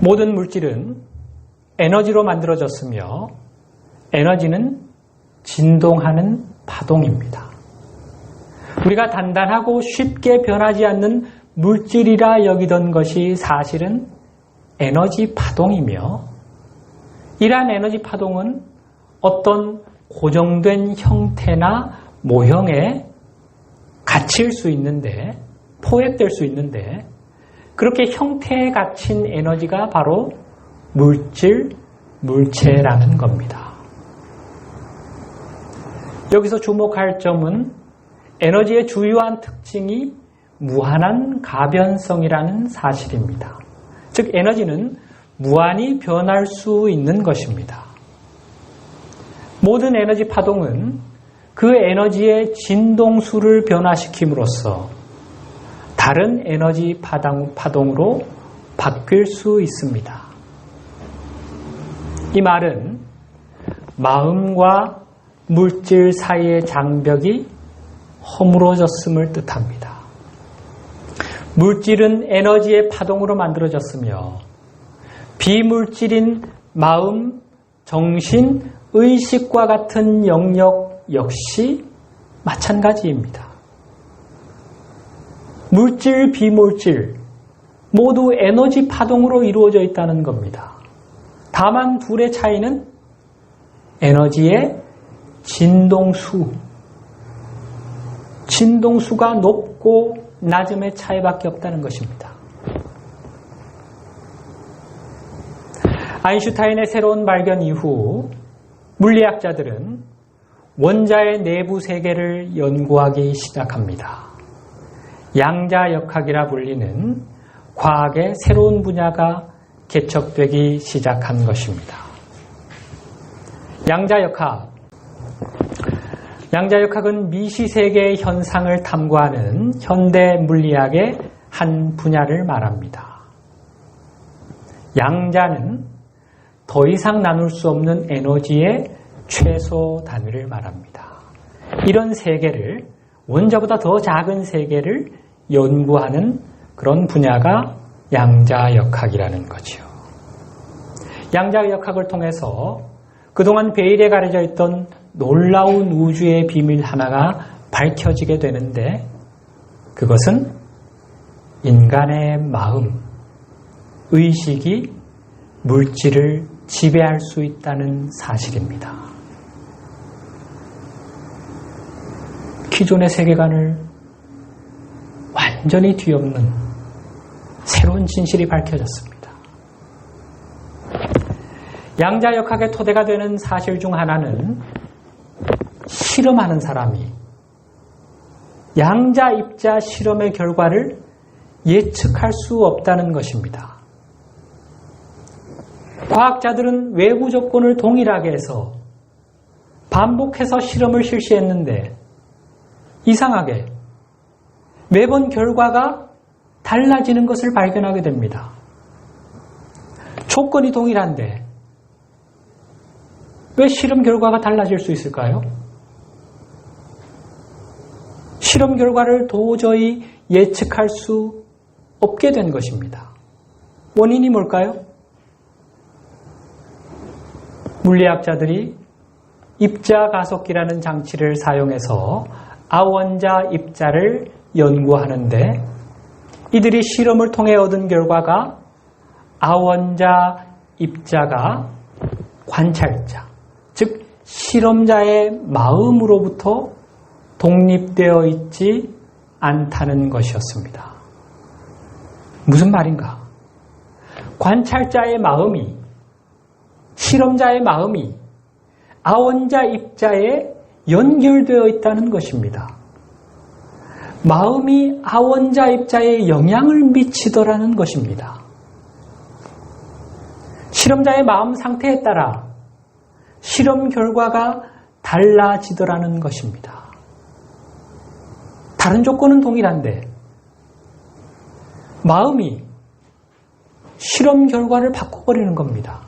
모든 물질은 에너지로 만들어졌으며 에너지는 진동하는 파동입니다. 우리가 단단하고 쉽게 변하지 않는 물질이라 여기던 것이 사실은 에너지 파동이며 이러한 에너지 파동은 어떤 고정된 형태나 모형에 갇힐 수 있는데, 포획될 수 있는데, 그렇게 형태에 갇힌 에너지가 바로 물체라는 겁니다. 여기서 주목할 점은 에너지의 주요한 특징이 무한한 가변성이라는 사실입니다. 즉, 에너지는 무한히 변할 수 있는 것입니다. 모든 에너지 파동은 그 에너지의 진동수를 변화시킴으로써 다른 에너지 파동으로 바뀔 수 있습니다. 이 말은 마음과 물질 사이의 장벽이 허물어졌음을 뜻합니다. 물질은 에너지의 파동으로 만들어졌으며 비물질인 마음, 정신, 의식과 같은 영역 역시 마찬가지입니다. 물질, 비물질 모두 에너지 파동으로 이루어져 있다는 겁니다. 다만 둘의 차이는 에너지의 진동수가 높고 낮음의 차이밖에 없다는 것입니다. 아인슈타인의 새로운 발견 이후 물리학자들은 원자의 내부 세계를 연구하기 시작합니다. 양자역학이라 불리는 과학의 새로운 분야가 개척되기 시작한 것입니다. 양자역학은 미시세계의 현상을 탐구하는 현대 물리학의 한 분야를 말합니다. 양자는 더 이상 나눌 수 없는 에너지의 최소 단위를 말합니다. 이런 세계를, 원자보다 더 작은 세계를 연구하는 그런 분야가 양자역학이라는 거죠. 양자역학을 통해서 그동안 베일에 가려져 있던 놀라운 우주의 비밀 하나가 밝혀지게 되는데, 그것은 인간의 마음, 의식이 물질을 지배할 수 있다는 사실입니다. 기존의 세계관을 완전히 뒤엎는 새로운 진실이 밝혀졌습니다. 양자역학의 토대가 되는 사실 중 하나는 실험하는 사람이 양자, 입자 실험의 결과를 예측할 수 없다는 것입니다. 과학자들은 외부 조건을 동일하게 해서 반복해서 실험을 실시했는데 이상하게 매번 결과가 달라지는 것을 발견하게 됩니다. 조건이 동일한데 왜 실험 결과가 달라질 수 있을까요? 실험 결과를 도저히 예측할 수 없게 된 것입니다. 원인이 뭘까요? 물리학자들이 입자가속기라는 장치를 사용해서 아원자 입자를 연구하는데 이들이 실험을 통해 얻은 결과가 아원자 입자가 관찰자, 즉 실험자의 마음으로부터 독립되어 있지 않다는 것이었습니다. 무슨 말인가? 관찰자의 마음이, 실험자의 마음이 아원자 입자에 연결되어 있다는 것입니다. 마음이 아원자 입자에 영향을 미치더라는 것입니다. 실험자의 마음 상태에 따라 실험 결과가 달라지더라는 것입니다. 다른 조건은 동일한데 마음이 실험 결과를 바꿔버리는 겁니다.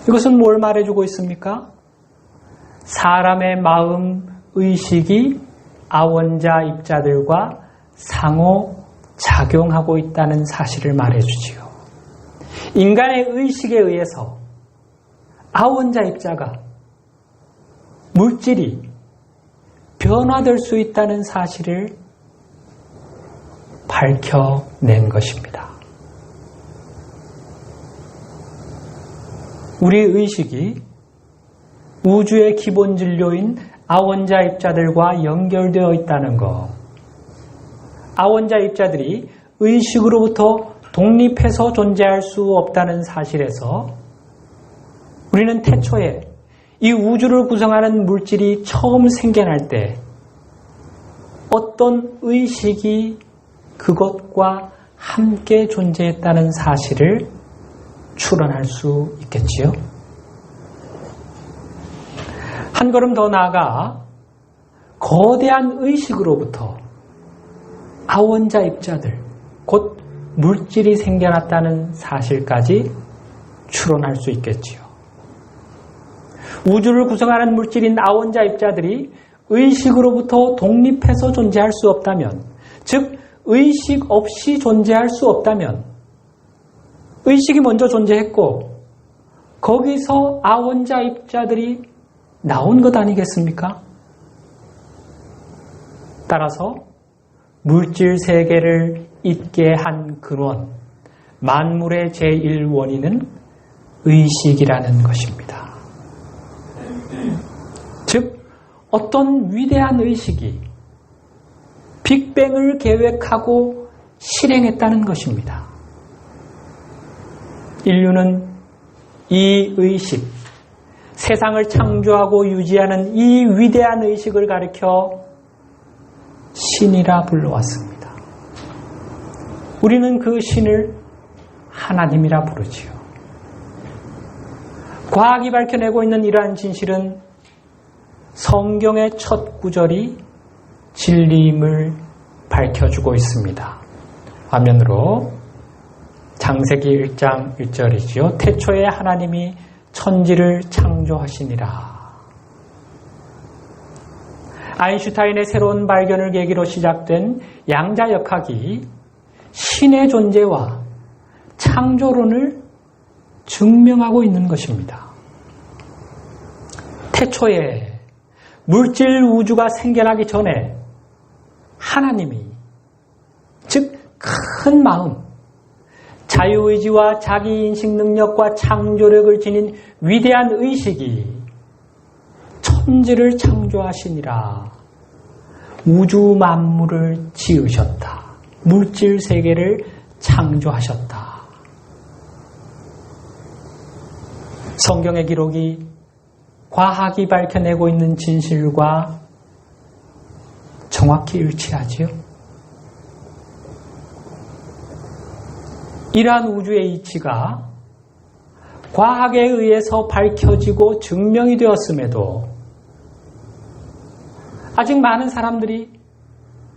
이것은 뭘 말해주고 있습니까? 사람의 마음, 의식이 아원자 입자들과 상호 작용하고 있다는 사실을 말해주지요. 인간의 의식에 의해서 아원자 입자가 물질이 변화될 수 있다는 사실을 밝혀낸 것입니다. 우리 의식이 우주의 기본 진료인 아원자 입자들과 연결되어 있다는 것, 아원자 입자들이 의식으로부터 독립해서 존재할 수 없다는 사실에서 우리는 태초에 이 우주를 구성하는 물질이 처음 생겨날 때 어떤 의식이 그것과 함께 존재했다는 사실을 추론할 수 있겠지요. 한 걸음 더 나아가 거대한 의식으로부터 아원자 입자들, 곧 물질이 생겨났다는 사실까지 추론할 수 있겠지요. 우주를 구성하는 물질인 아원자 입자들이 의식으로부터 독립해서 존재할 수 없다면, 즉 의식 없이 존재할 수 없다면 의식이 먼저 존재했고 거기서 아원자 입자들이 나온 것 아니겠습니까? 따라서 물질 세계를 있게 한 근원, 만물의 제1원인은 의식이라는 것입니다. 즉 어떤 위대한 의식이 빅뱅을 계획하고 실행했다는 것입니다. 인류는 이 의식, 세상을 창조하고 유지하는 이 위대한 의식을 가리켜 신이라 불러왔습니다. 우리는 그 신을 하나님이라 부르지요. 과학이 밝혀내고 있는 이러한 진실은 성경의 첫 구절이 진리임을 밝혀주고 있습니다. 화면으로 창세기 1장 1절이지요. 태초에 하나님이 천지를 창조하시니라. 아인슈타인의 새로운 발견을 계기로 시작된 양자역학이 신의 존재와 창조론을 증명하고 있는 것입니다. 태초에 물질 우주가 생겨나기 전에 하나님이, 즉 큰 마음, 자유의지와 자기인식 능력과 창조력을 지닌 위대한 의식이 천지를 창조하시니라. 우주 만물을 지으셨다. 물질 세계를 창조하셨다. 성경의 기록이 과학이 밝혀내고 있는 진실과 정확히 일치하지요. 이러한 우주의 이치가 과학에 의해서 밝혀지고 증명이 되었음에도 아직 많은 사람들이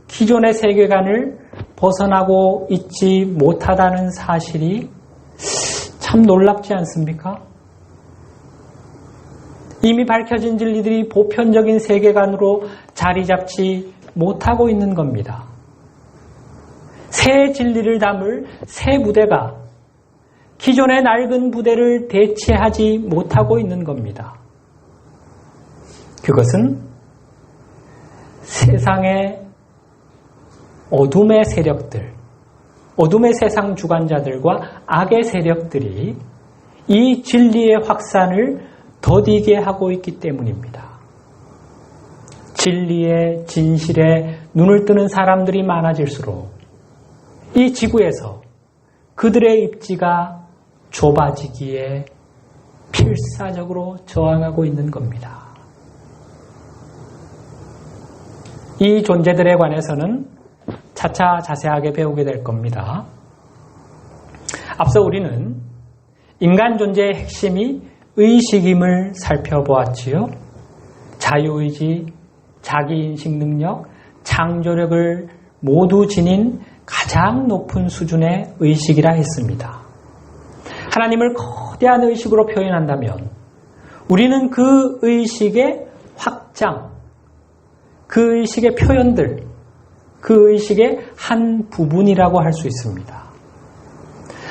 기존의 세계관을 벗어나고 있지 못하다는 사실이 참 놀랍지 않습니까? 이미 밝혀진 진리들이 보편적인 세계관으로 자리 잡지 못하고 있는 겁니다. 새 진리를 담을 새 부대가 기존의 낡은 부대를 대체하지 못하고 있는 겁니다. 그것은 세상의 어둠의 세력들, 어둠의 세상 주관자들과 악의 세력들이 이 진리의 확산을 더디게 하고 있기 때문입니다. 진리의 진실에 눈을 뜨는 사람들이 많아질수록 이 지구에서 그들의 입지가 좁아지기에 필사적으로 저항하고 있는 겁니다. 이 존재들에 관해서는 차차 자세하게 배우게 될 겁니다. 앞서 우리는 인간 존재의 핵심이 의식임을 살펴보았지요. 자유의지, 자기인식 능력, 창조력을 모두 지닌 가장 높은 수준의 의식이라 했습니다. 하나님을 거대한 의식으로 표현한다면 우리는 그 의식의 확장, 그 의식의 표현들, 그 의식의 한 부분이라고 할 수 있습니다.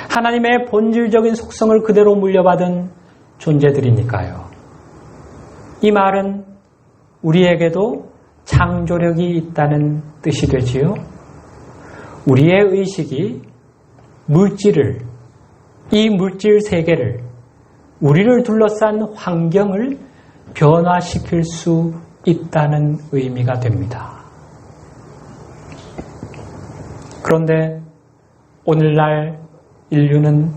하나님의 본질적인 속성을 그대로 물려받은 존재들이니까요. 이 말은 우리에게도 창조력이 있다는 뜻이 되지요. 우리의 의식이 이 물질 세계를, 우리를 둘러싼 환경을 변화시킬 수 있다는 의미가 됩니다. 그런데 오늘날 인류는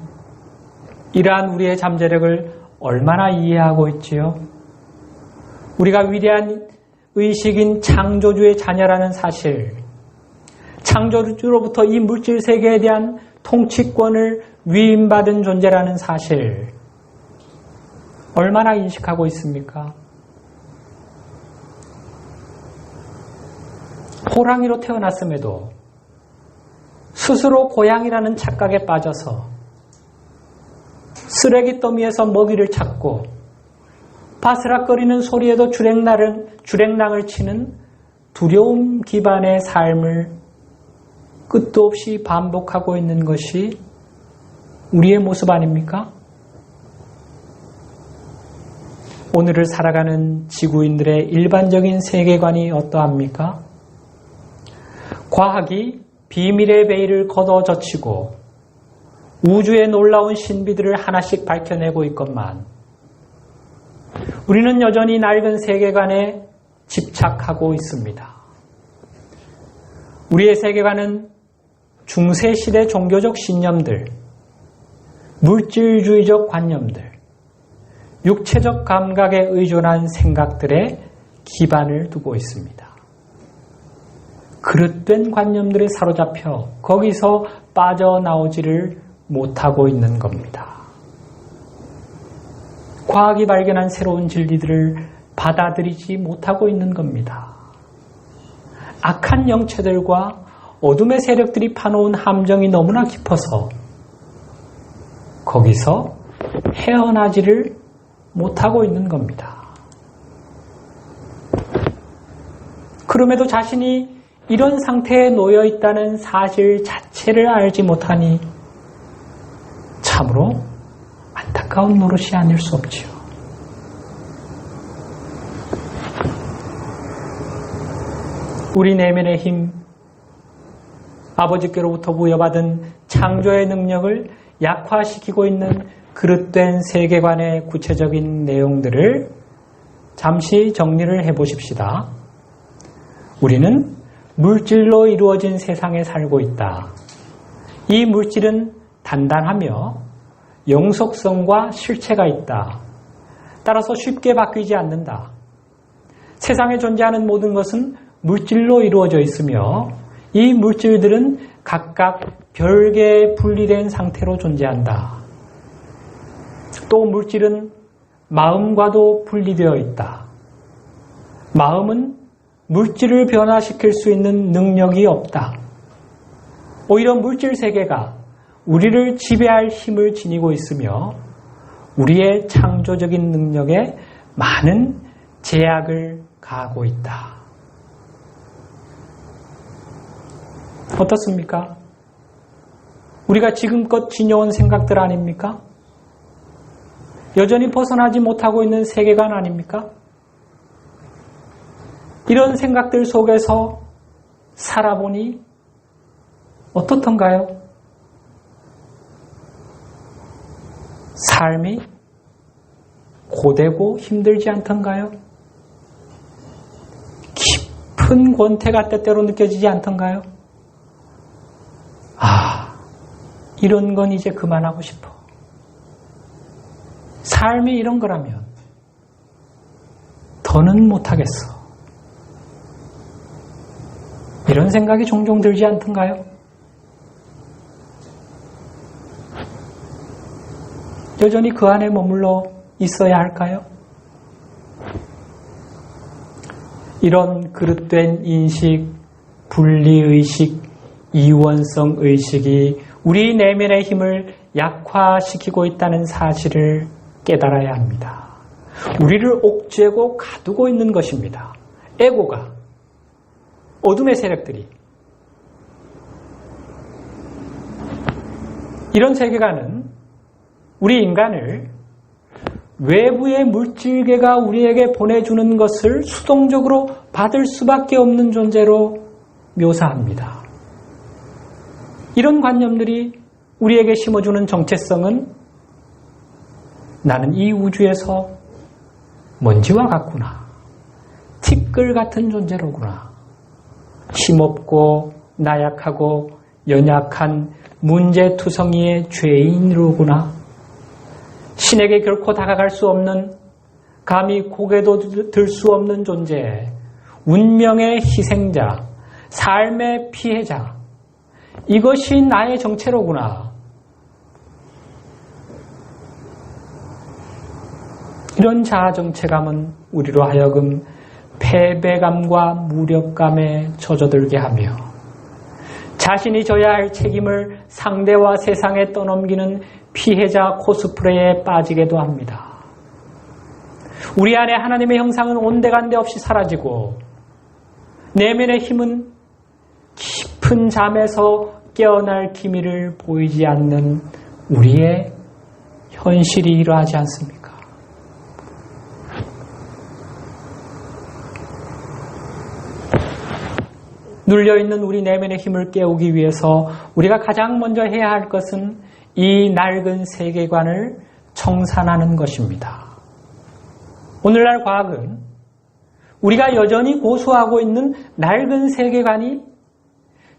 이러한 우리의 잠재력을 얼마나 이해하고 있지요? 우리가 위대한 의식인 창조주의 자녀라는 사실, 창조주로부터 이 물질 세계에 대한 통치권을 위임받은 존재라는 사실, 얼마나 인식하고 있습니까? 호랑이로 태어났음에도 스스로 고양이라는 착각에 빠져서 쓰레기 더미에서 먹이를 찾고 바스락거리는 소리에도 주랭랑을 치는 두려움 기반의 삶을 끝도 없이 반복하고 있는 것이 우리의 모습 아닙니까? 오늘을 살아가는 지구인들의 일반적인 세계관이 어떠합니까? 과학이 비밀의 베일을 걷어젖히고 우주의 놀라운 신비들을 하나씩 밝혀내고 있건만 우리는 여전히 낡은 세계관에 집착하고 있습니다. 우리의 세계관은 중세시대 종교적 신념들, 물질주의적 관념들, 육체적 감각에 의존한 생각들에 기반을 두고 있습니다. 그릇된 관념들에 사로잡혀 거기서 빠져나오지를 못하고 있는 겁니다. 과학이 발견한 새로운 진리들을 받아들이지 못하고 있는 겁니다. 악한 영체들과 어둠의 세력들이 파놓은 함정이 너무나 깊어서 거기서 헤어나지를 못하고 있는 겁니다. 그럼에도 자신이 이런 상태에 놓여 있다는 사실 자체를 알지 못하니 참으로 안타까운 노릇이 아닐 수 없지요. 우리 내면의 힘, 아버지께로부터 부여받은 창조의 능력을 약화시키고 있는 그릇된 세계관의 구체적인 내용들을 잠시 정리를 해보십시다. 우리는 물질로 이루어진 세상에 살고 있다. 이 물질은 단단하며 영속성과 실체가 있다. 따라서 쉽게 바뀌지 않는다. 세상에 존재하는 모든 것은 물질로 이루어져 있으며 이 물질들은 각각 별개의 분리된 상태로 존재한다. 또 물질은 마음과도 분리되어 있다. 마음은 물질을 변화시킬 수 있는 능력이 없다. 오히려 물질 세계가 우리를 지배할 힘을 지니고 있으며 우리의 창조적인 능력에 많은 제약을 가하고 있다. 어떻습니까? 우리가 지금껏 지녀온 생각들 아닙니까? 여전히 벗어나지 못하고 있는 세계관 아닙니까? 이런 생각들 속에서 살아보니 어떻던가요? 삶이 고되고 힘들지 않던가요? 깊은 권태가 때때로 느껴지지 않던가요? 이런 건 이제 그만하고 싶어. 삶이 이런 거라면 더는 못하겠어. 이런 생각이 종종 들지 않던가요? 여전히 그 안에 머물러 있어야 할까요? 이런 그릇된 인식, 분리의식, 이원성 의식이 우리 내면의 힘을 약화시키고 있다는 사실을 깨달아야 합니다. 우리를 옥죄고 가두고 있는 것입니다. 에고가, 어둠의 세력들이 이런 세계관은 우리 인간을 외부의 물질계가 우리에게 보내주는 것을 수동적으로 받을 수밖에 없는 존재로 묘사합니다. 이런 관념들이 우리에게 심어주는 정체성은 나는 이 우주에서 먼지와 같구나. 티끌 같은 존재로구나. 힘없고 나약하고 연약한 문제투성이의 죄인으로구나. 신에게 결코 다가갈 수 없는, 감히 고개도 들 수 없는 존재, 운명의 희생자, 삶의 피해자. 이것이 나의 정체로구나. 이런 자아정체감은 우리로 하여금 패배감과 무력감에 젖어들게 하며 자신이 져야 할 책임을 상대와 세상에 떠넘기는 피해자 코스프레에 빠지게도 합니다. 우리 안에 하나님의 형상은 온데간데 없이 사라지고 내면의 힘은 깊은 잠에서 깨어날 기미를 보이지 않는 우리의 현실이 이러하지 않습니까? 눌려있는 우리 내면의 힘을 깨우기 위해서 우리가 가장 먼저 해야 할 것은 이 낡은 세계관을 청산하는 것입니다. 오늘날 과학은 우리가 여전히 고수하고 있는 낡은 세계관이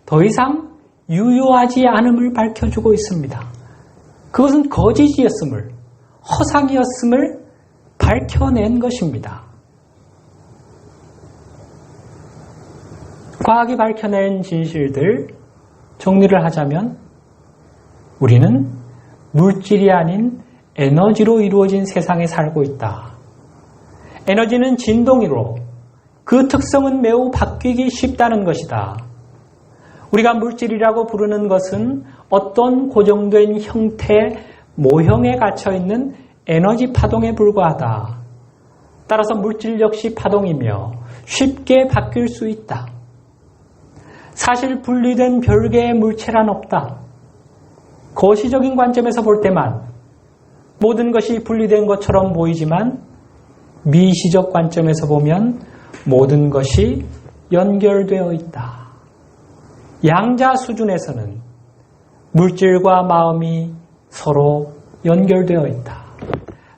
더 이상 유효하지 않음을 밝혀주고 있습니다. 그것은 거짓이었음을, 허상이었음을 밝혀낸 것입니다. 과학이 밝혀낸 진실들 정리를 하자면 우리는 물질이 아닌 에너지로 이루어진 세상에 살고 있다. 에너지는 진동이로 그 특성은 매우 바뀌기 쉽다는 것이다. 우리가 물질이라고 부르는 것은 어떤 고정된 형태, 모형에 갇혀있는 에너지 파동에 불과하다. 따라서 물질 역시 파동이며 쉽게 바뀔 수 있다. 사실 분리된 별개의 물체란 없다. 거시적인 관점에서 볼 때만 모든 것이 분리된 것처럼 보이지만 미시적 관점에서 보면 모든 것이 연결되어 있다. 양자 수준에서는 물질과 마음이 서로 연결되어 있다.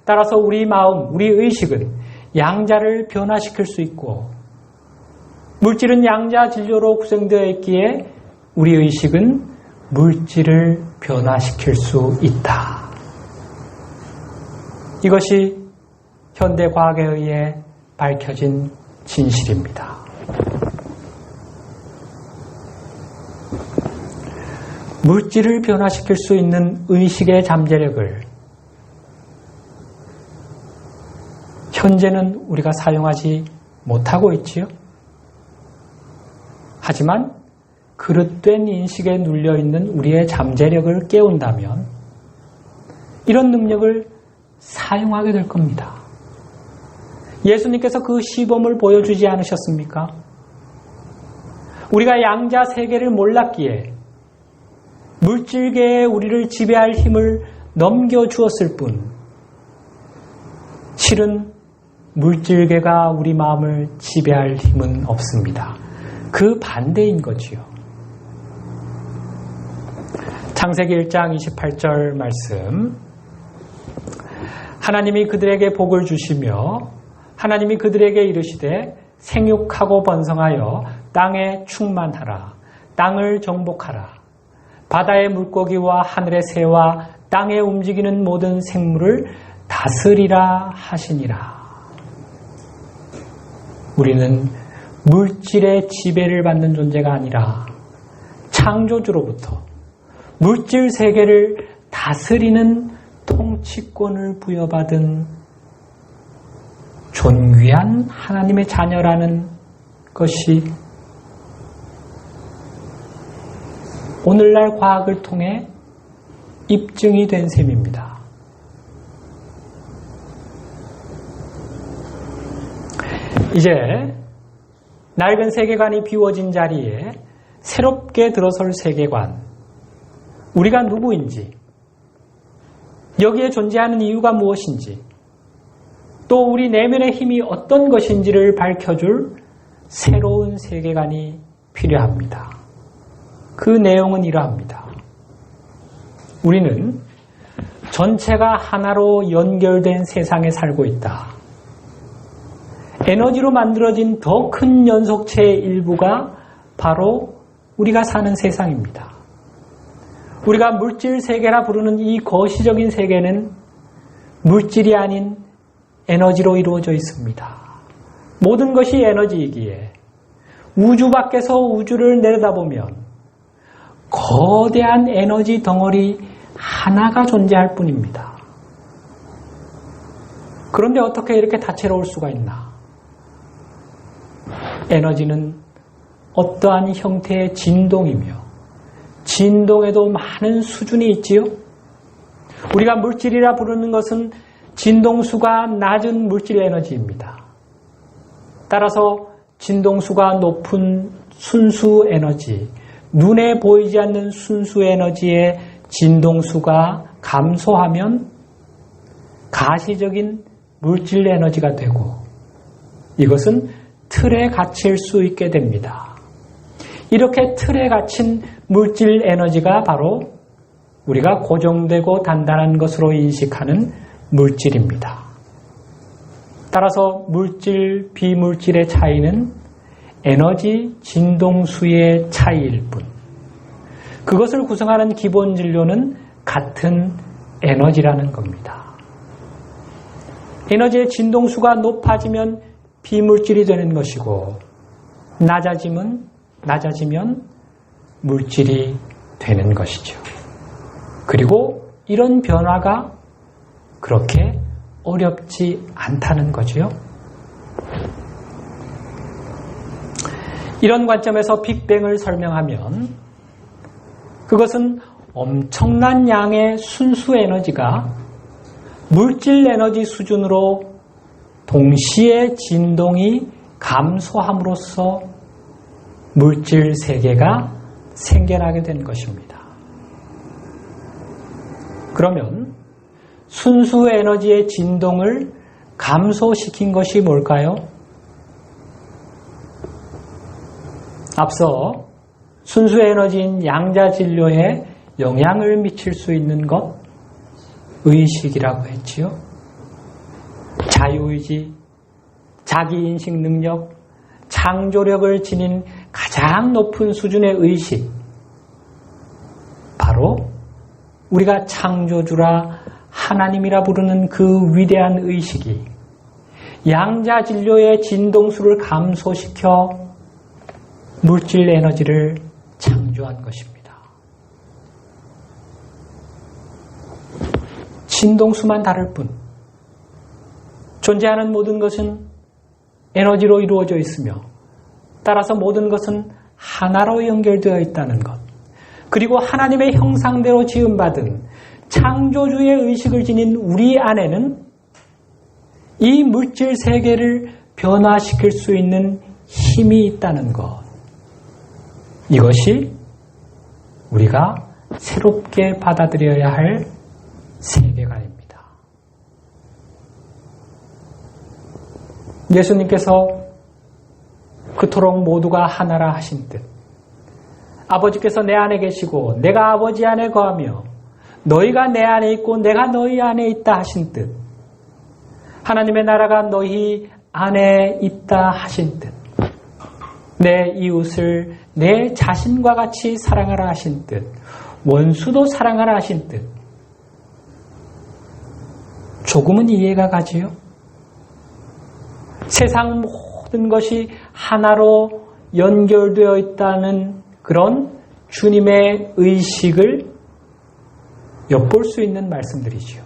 따라서 우리 마음, 우리 의식은 양자를 변화시킬 수 있고 물질은 양자 진료로 구성되어 있기에 우리 의식은 물질을 변화시킬 수 있다. 이것이 현대과학에 의해 밝혀진 진실입니다. 물질을 변화시킬 수 있는 의식의 잠재력을 현재는 우리가 사용하지 못하고 있지요. 하지만 그릇된 인식에 눌려있는 우리의 잠재력을 깨운다면 이런 능력을 사용하게 될 겁니다. 예수님께서 그 시범을 보여주지 않으셨습니까? 우리가 양자 세계를 몰랐기에 물질계에 우리를 지배할 힘을 넘겨주었을 뿐 실은 물질계가 우리 마음을 지배할 힘은 없습니다. 그 반대인 거지요. 창세기 1장 28절 말씀, 하나님이 그들에게 복을 주시며 하나님이 그들에게 이르시되 생육하고 번성하여 땅에 충만하라. 땅을 정복하라. 바다의 물고기와 하늘의 새와 땅에 움직이는 모든 생물을 다스리라 하시니라. 우리는 물질의 지배를 받는 존재가 아니라 창조주로부터 물질 세계를 다스리는 통치권을 부여받은 존귀한 하나님의 자녀라는 것이 오늘날 과학을 통해 입증이 된 셈입니다. 이제 낡은 세계관이 비워진 자리에 새롭게 들어설 세계관, 우리가 누구인지, 여기에 존재하는 이유가 무엇인지, 또 우리 내면의 힘이 어떤 것인지를 밝혀줄 새로운 세계관이 필요합니다. 그 내용은 이러합니다. 우리는 전체가 하나로 연결된 세상에 살고 있다. 에너지로 만들어진 더 큰 연속체의 일부가 바로 우리가 사는 세상입니다. 우리가 물질 세계라 부르는 이 거시적인 세계는 물질이 아닌 에너지로 이루어져 있습니다. 모든 것이 에너지이기에 우주 밖에서 우주를 내려다보면 거대한 에너지 덩어리 하나가 존재할 뿐입니다. 그런데 어떻게 이렇게 다채로울 수가 있나? 에너지는 어떠한 형태의 진동이며 진동에도 많은 수준이 있지요. 우리가 물질이라 부르는 것은 진동수가 낮은 물질 에너지입니다. 따라서 진동수가 높은 순수 에너지, 눈에 보이지 않는 순수 에너지의 진동수가 감소하면 가시적인 물질 에너지가 되고 이것은 틀에 갇힐 수 있게 됩니다. 이렇게 틀에 갇힌 물질 에너지가 바로 우리가 고정되고 단단한 것으로 인식하는 물질입니다. 따라서 물질, 비물질의 차이는 에너지 진동수의 차이일 뿐. 그것을 구성하는 기본 진료는 같은 에너지라는 겁니다. 에너지의 진동수가 높아지면 비물질이 되는 것이고 낮아지면 물질이 되는 것이죠. 그리고 이런 변화가 그렇게 어렵지 않다는 거지요. 이런 관점에서 빅뱅을 설명하면 그것은 엄청난 양의 순수 에너지가 물질 에너지 수준으로 동시에 진동이 감소함으로써 물질 세계가 생겨나게 된 것입니다. 그러면 순수 에너지의 진동을 감소시킨 것이 뭘까요? 앞서 순수 에너지인 양자 진료에 영향을 미칠 수 있는 것, 의식이라고 했지요. 자유의지, 자기인식 능력, 창조력을 지닌 가장 높은 수준의 의식, 바로 우리가 창조주라 하나님이라 부르는 그 위대한 의식이 양자 진료의 진동수를 감소시켜 물질 에너지를 창조한 것입니다. 진동수만 다를 뿐 존재하는 모든 것은 에너지로 이루어져 있으며 따라서 모든 것은 하나로 연결되어 있다는 것, 그리고 하나님의 형상대로 지음받은 창조주의 의식을 지닌 우리 안에는 이 물질 세계를 변화시킬 수 있는 힘이 있다는 것, 이것이 우리가 새롭게 받아들여야 할 세계관입니다. 예수님께서 그토록 모두가 하나라 하신 뜻, 아버지께서 내 안에 계시고 내가 아버지 안에 거하며 너희가 내 안에 있고 내가 너희 안에 있다 하신 뜻, 하나님의 나라가 너희 안에 있다 하신 뜻, 내 이웃을 내 자신과 같이 사랑하라 하신 뜻, 원수도 사랑하라 하신 뜻, 조금은 이해가 가지요? 세상 모든 것이 하나로 연결되어 있다는 그런 주님의 의식을 엿볼 수 있는 말씀들이지요.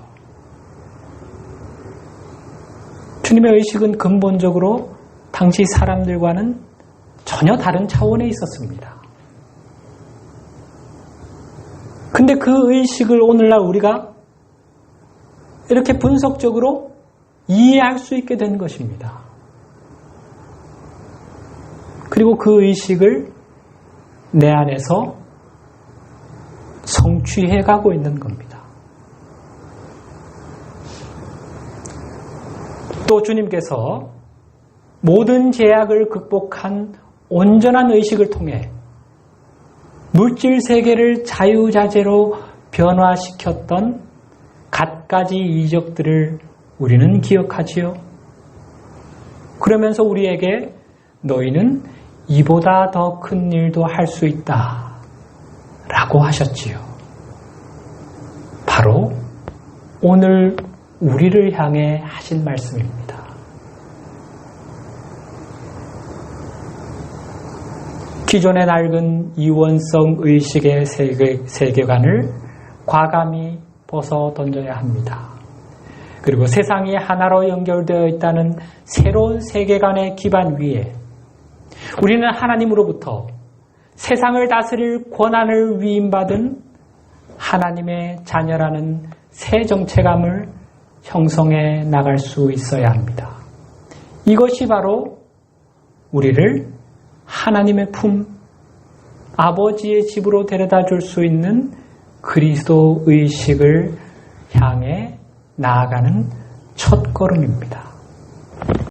주님의 의식은 근본적으로 당시 사람들과는 전혀 다른 차원에 있었습니다. 근데 그 의식을 오늘날 우리가 이렇게 분석적으로 이해할 수 있게 된 것입니다. 그리고 그 의식을 내 안에서 성취해 가고 있는 겁니다. 또 주님께서 모든 제약을 극복한 온전한 의식을 통해 물질 세계를 자유자재로 변화시켰던 갖가지 이적들을 우리는 기억하지요. 그러면서 우리에게 너희는 이보다 더 큰 일도 할 수 있다 라고 하셨지요. 바로 오늘 우리를 향해 하신 말씀입니다. 기존의 낡은 이원성 의식의 세계관을 과감히 벗어 던져야 합니다. 그리고 세상이 하나로 연결되어 있다는 새로운 세계관의 기반 위에 우리는 하나님으로부터 세상을 다스릴 권한을 위임받은 하나님의 자녀라는 새 정체감을 형성해 나갈 수 있어야 합니다. 이것이 바로 우리를 하나님의 품, 아버지의 집으로 데려다 줄 수 있는 그리스도 의식을 향해 나아가는 첫걸음입니다.